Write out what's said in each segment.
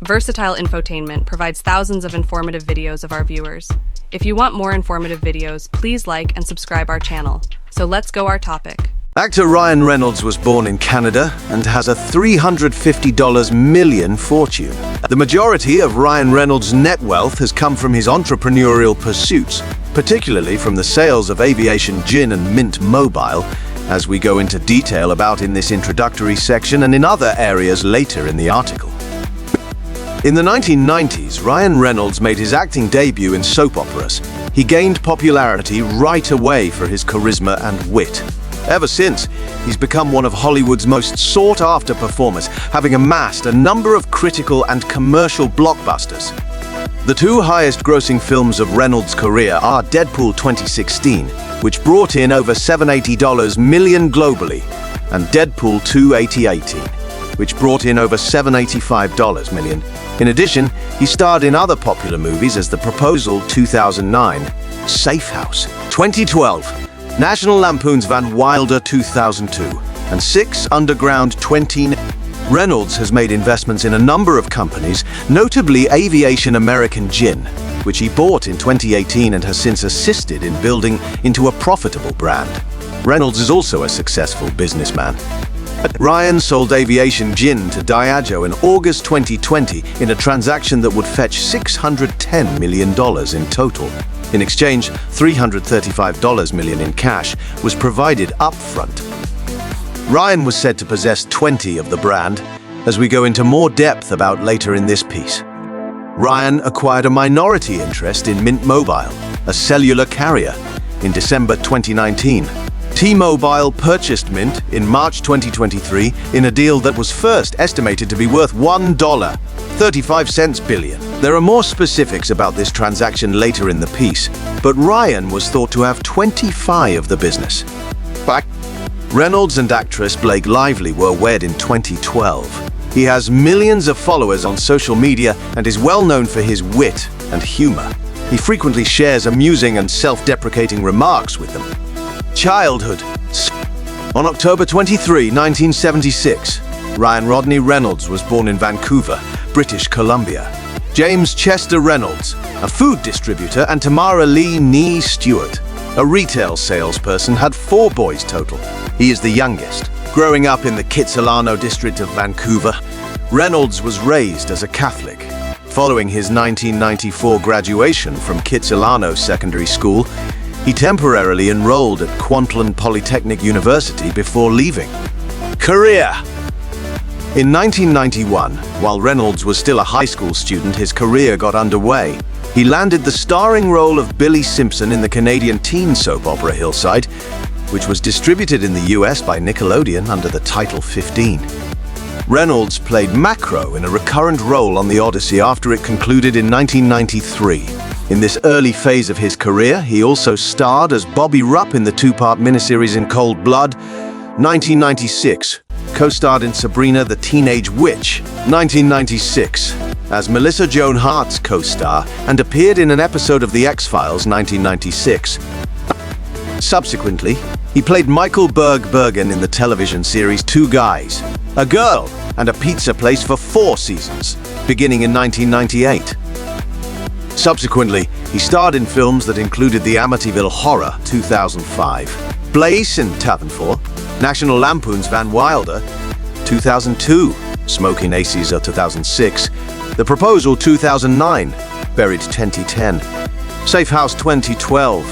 Versatile Infotainment provides thousands of informative videos of our viewers. If you want more informative videos, please like and subscribe our channel. So let's go our topic. Actor Ryan Reynolds was born in Canada and has a $350 million fortune. The majority of Ryan Reynolds' net wealth has come from his entrepreneurial pursuits, particularly from the sales of aviation gin and Mint Mobile, as we go into detail about in this introductory section and in other areas later in the article. In the 1990s, Ryan Reynolds made his acting debut in soap operas. He gained popularity right away for his charisma and wit. Ever since, he's become one of Hollywood's most sought-after performers, having amassed a number of critical and commercial blockbusters. The two highest-grossing films of Reynolds' career are Deadpool 2016, which brought in over $780 million globally, and Deadpool 2 2018, which brought in over $785 million. In addition, he starred in other popular movies as The Proposal 2009, Safe House 2012, National Lampoon's Van Wilder 2002, and Six Underground 20. Reynolds has made investments in a number of companies, notably Aviation American Gin, which he bought in 2018 and has since assisted in building into a profitable brand. Reynolds is also a successful businessman. Ryan sold Aviation Gin to Diageo in August 2020 in a transaction that would fetch $610 million in total. In exchange, $335 million in cash was provided upfront. Ryan was said to possess 20 of the brand, as we go into more depth about later in this piece. Ryan acquired a minority interest in Mint Mobile, a cellular carrier, in December 2019. T-Mobile purchased Mint in March 2023 in a deal that was first estimated to be worth $1.35 billion. There are more specifics about this transaction later in the piece, but Ryan was thought to have 25 of the business. Reynolds and actress Blake Lively were wed in 2012. He has millions of followers on social media and is well known for his wit and humor. He frequently shares amusing and self-deprecating remarks with them. Childhood. On October 23, 1976, Ryan Rodney Reynolds was born in Vancouver, British Columbia. James Chester Reynolds, a food distributor, and Tamara Lee Nee Stewart, a retail salesperson, had 4 boys total. He is the youngest. Growing up in the Kitsilano district of Vancouver, Reynolds was raised as a Catholic. Following his 1994 graduation from Kitsilano Secondary School, he temporarily enrolled at Kwantlen Polytechnic University before leaving. Career. In 1991, while Reynolds was still a high school student, his career got underway. He landed the starring role of Billy Simpson in the Canadian teen soap opera Hillside, which was distributed in the US by Nickelodeon under the title 15. Reynolds played Macro in a recurrent role on The Odyssey after it concluded in 1993. In this early phase of his career, he also starred as Bobby Rupp in the 2-part miniseries In Cold Blood, 1996, co-starred in Sabrina the Teenage Witch, 1996, as Melissa Joan Hart's co-star, and appeared in an episode of The X-Files, 1996. Subsequently, he played Michael Bergen in the television series Two Guys, a Girl, and a Pizza Place for 4 seasons, beginning in 1998. Subsequently, he starred in films that included The Amityville Horror, 2005, Blaze in Tavernford, National Lampoon's Van Wilder, 2002, Smoking Aces of 2006, The Proposal 2009, Buried 2010, Safe House 2012,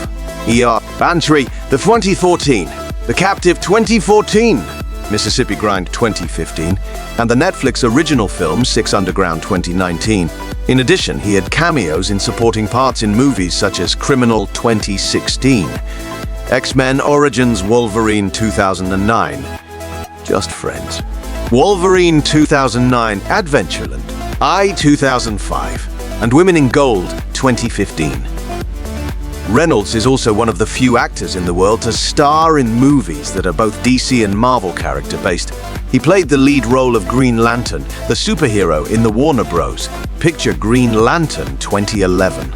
ER Bantry the 2014, The Captive 2014, Mississippi Grind 2015, and the Netflix original film Six Underground 2019. In addition, he had cameos in supporting parts in movies such as Criminal 2016, X-Men Origins Wolverine 2009, Just Friends, Wolverine 2009, Adventureland, I 2005, and Women in Gold 2015. Reynolds is also one of the few actors in the world to star in movies that are both DC and Marvel character-based. He played the lead role of Green Lantern, the superhero in the Warner Bros. Picture Green Lantern 2011.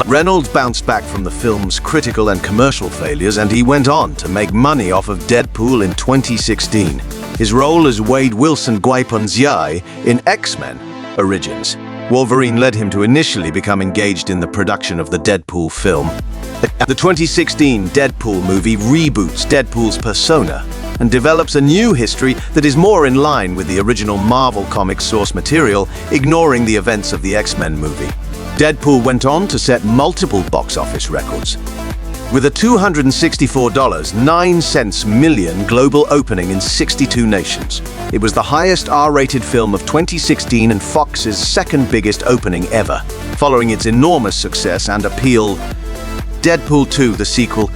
Reynolds bounced back from the film's critical and commercial failures, and he went on to make money off of Deadpool in 2016. His role as Wade Wilson Guiponziai in X-Men Origins. Wolverine led him to initially become engaged in the production of the Deadpool film. The 2016 Deadpool movie reboots Deadpool's persona and develops a new history that is more in line with the original Marvel Comics source material, ignoring the events of the X-Men movie. Deadpool went on to set multiple box office records, with a $264.09 million global opening in 62 nations. It was the highest R-rated film of 2016 and Fox's second biggest opening ever. Following its enormous success and appeal, Deadpool 2, the sequel,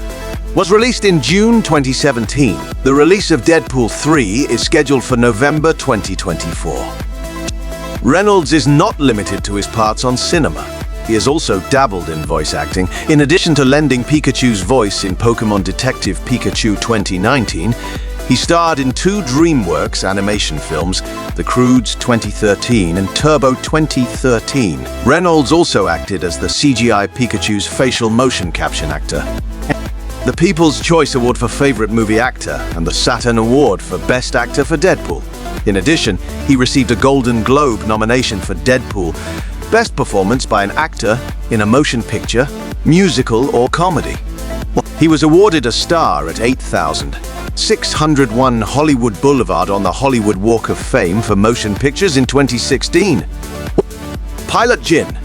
was released in June 2017. The release of Deadpool 3 is scheduled for November 2024. Reynolds is not limited to his parts on cinema. He has also dabbled in voice acting. In addition to lending Pikachu's voice in Pokémon Detective Pikachu 2019, he starred in 2 DreamWorks animation films, The Croods 2013 and Turbo 2013. Reynolds also acted as the CGI Pikachu's facial motion caption actor, the People's Choice Award for Favorite Movie Actor, and the Saturn Award for Best Actor for Deadpool. In addition, he received a Golden Globe nomination for Deadpool, Best Performance by an Actor in a Motion Picture, Musical, or Comedy. He was awarded a star at 8,601 Hollywood Boulevard on the Hollywood Walk of Fame for Motion Pictures in 2016. Pilot Gin.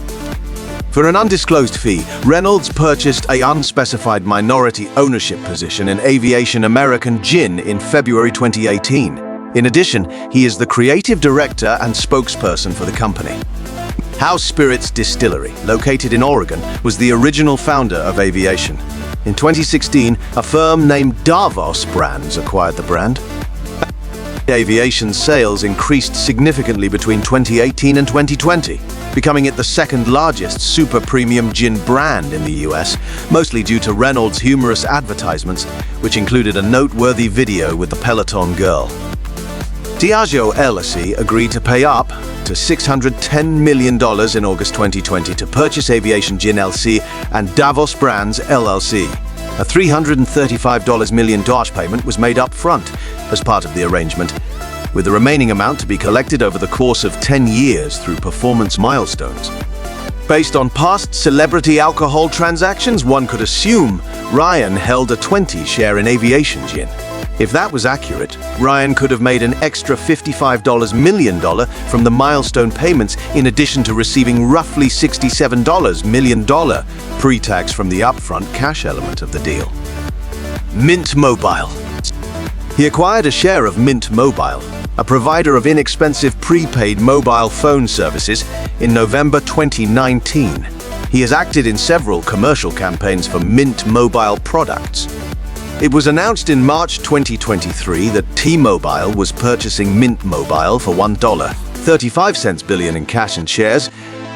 For an undisclosed fee, Reynolds purchased an unspecified minority ownership position in Aviation American Gin in February 2018. In addition, he is the creative director and spokesperson for the company. House Spirits Distillery, located in Oregon, was the original founder of Aviation. In 2016, a firm named Davos Brands acquired the brand. Aviation's sales increased significantly between 2018 and 2020, becoming it the second largest super premium gin brand in the US, mostly due to Reynolds' humorous advertisements, which included a noteworthy video with the Peloton girl. Diageo LLC agreed to pay up to $610 million in August 2020 to purchase Aviation Gin LC and Davos Brands LLC. A $335 million payment was made up front as part of the arrangement, with the remaining amount to be collected over the course of 10 years through performance milestones. Based on past celebrity alcohol transactions, one could assume Ryan held a 20% share in Aviation Gin. If that was accurate, Ryan could have made an extra $55 million from the milestone payments, in addition to receiving roughly $67 million pre-tax from the upfront cash element of the deal. Mint Mobile. He acquired a share of Mint Mobile, a provider of inexpensive prepaid mobile phone services, in November 2019. He has acted in several commercial campaigns for Mint Mobile products. It was announced in March 2023 that T-Mobile was purchasing Mint Mobile for $1.35 billion in cash and shares,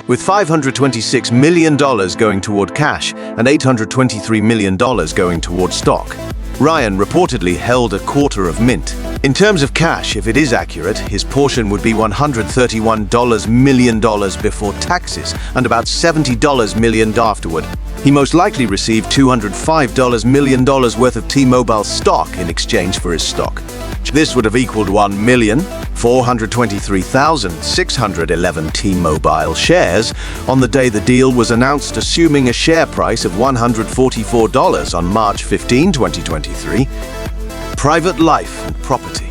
with $526 million going toward cash and $823 million going toward stock. Ryan reportedly held a quarter of Mint. In terms of cash, if it is accurate, his portion would be $131 million before taxes and about $70 million afterward. He most likely received $205 million worth of T-Mobile stock in exchange for his stock. This would have equaled 1,423,611 T-Mobile shares on the day the deal was announced, assuming a share price of $144 on March 15, 2023. Private life and property.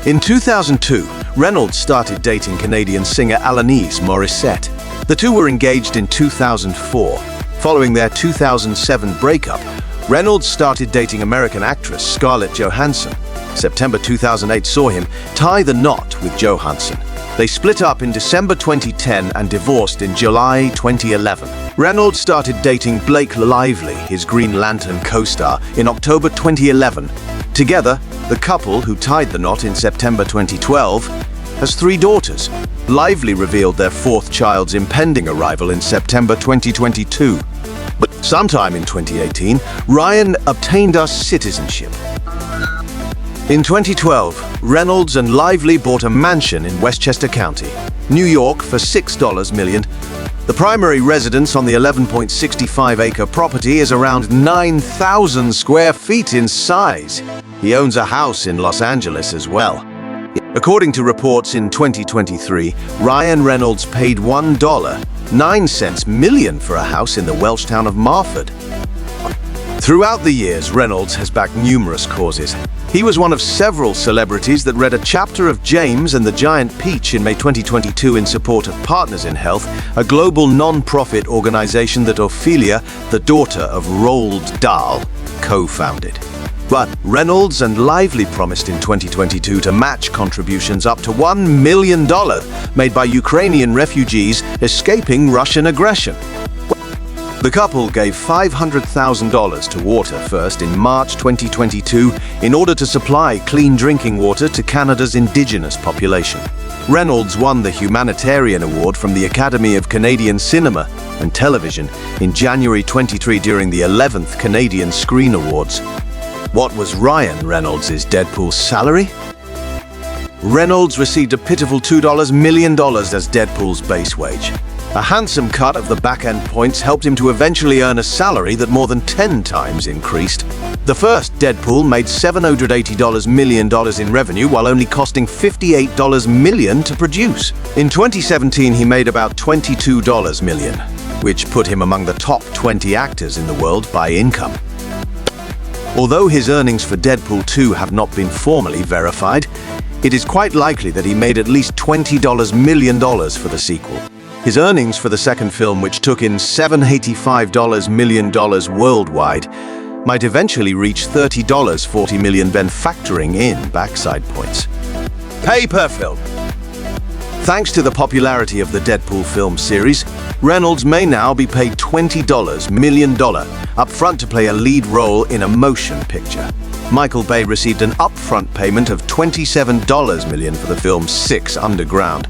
In 2002, Reynolds started dating Canadian singer Alanis Morissette. The two were engaged in 2004. Following their 2007 breakup, Reynolds started dating American actress Scarlett Johansson. September 2008 saw him tie the knot with Johansson. They split up in December 2010 and divorced in July 2011. Reynolds started dating Blake Lively, his Green Lantern co-star, in October 2011. Together, the couple, who tied the knot in September 2012, has 3 daughters. Lively revealed their 4th child's impending arrival in September 2022. But sometime in 2018, Ryan obtained us citizenship. In 2012, Reynolds and Lively bought a mansion in Westchester County, New York for $6 million. The primary residence on the 11.65-acre property is around 9,000 square feet in size. He owns a house in Los Angeles as well. According to reports in 2023, Ryan Reynolds paid $1.09 million for a house in the Welsh town of Marford. Throughout the years, Reynolds has backed numerous causes. He was one of several celebrities that read a chapter of James and the Giant Peach in May 2022 in support of Partners in Health, a global non-profit organization that Ophelia, the daughter of Roald Dahl, co-founded. But Reynolds and Lively promised in 2022 to match contributions up to $1 million made by Ukrainian refugees escaping Russian aggression. The couple gave $500,000 to Water First in March 2022 in order to supply clean drinking water to Canada's Indigenous population. Reynolds won the Humanitarian Award from the Academy of Canadian Cinema and Television in January 23 during the 11th Canadian Screen Awards. What was Ryan Reynolds' Deadpool salary? Reynolds received a pitiful $2 million as Deadpool's base wage. A handsome cut of the back-end points helped him to eventually earn a salary that more than 10 times increased. The first Deadpool made $780 million in revenue while only costing $58 million to produce. In 2017, he made about $22 million, which put him among the top 20 actors in the world by income. Although his earnings for Deadpool 2 have not been formally verified, it is quite likely that he made at least $20 million for the sequel. His earnings for the second film, which took in $785 million worldwide, might eventually reach $40 million when factoring in backside points. Pay per film. Thanks to the popularity of the Deadpool film series, Reynolds may now be paid $20 million up front to play a lead role in a motion picture. Michael Bay received an upfront payment of $27 million for the film Six Underground.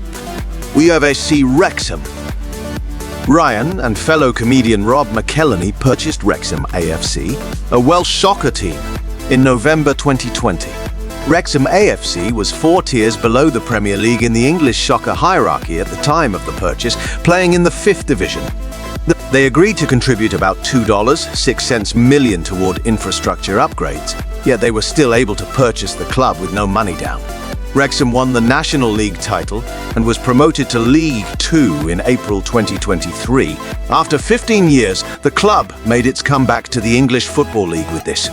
We oversee Wrexham. Ryan and fellow comedian Rob McElhenney purchased Wrexham AFC, a Welsh soccer team, in November 2020. Wrexham AFC was 4 tiers below the Premier League in the English soccer hierarchy at the time of the purchase, playing in the 5th division. They agreed to contribute about $2.06 million toward infrastructure upgrades, yet they were still able to purchase the club with no money down. Wrexham won the National League title and was promoted to League Two in April 2023. After 15 years, the club made its comeback to the English Football League with this.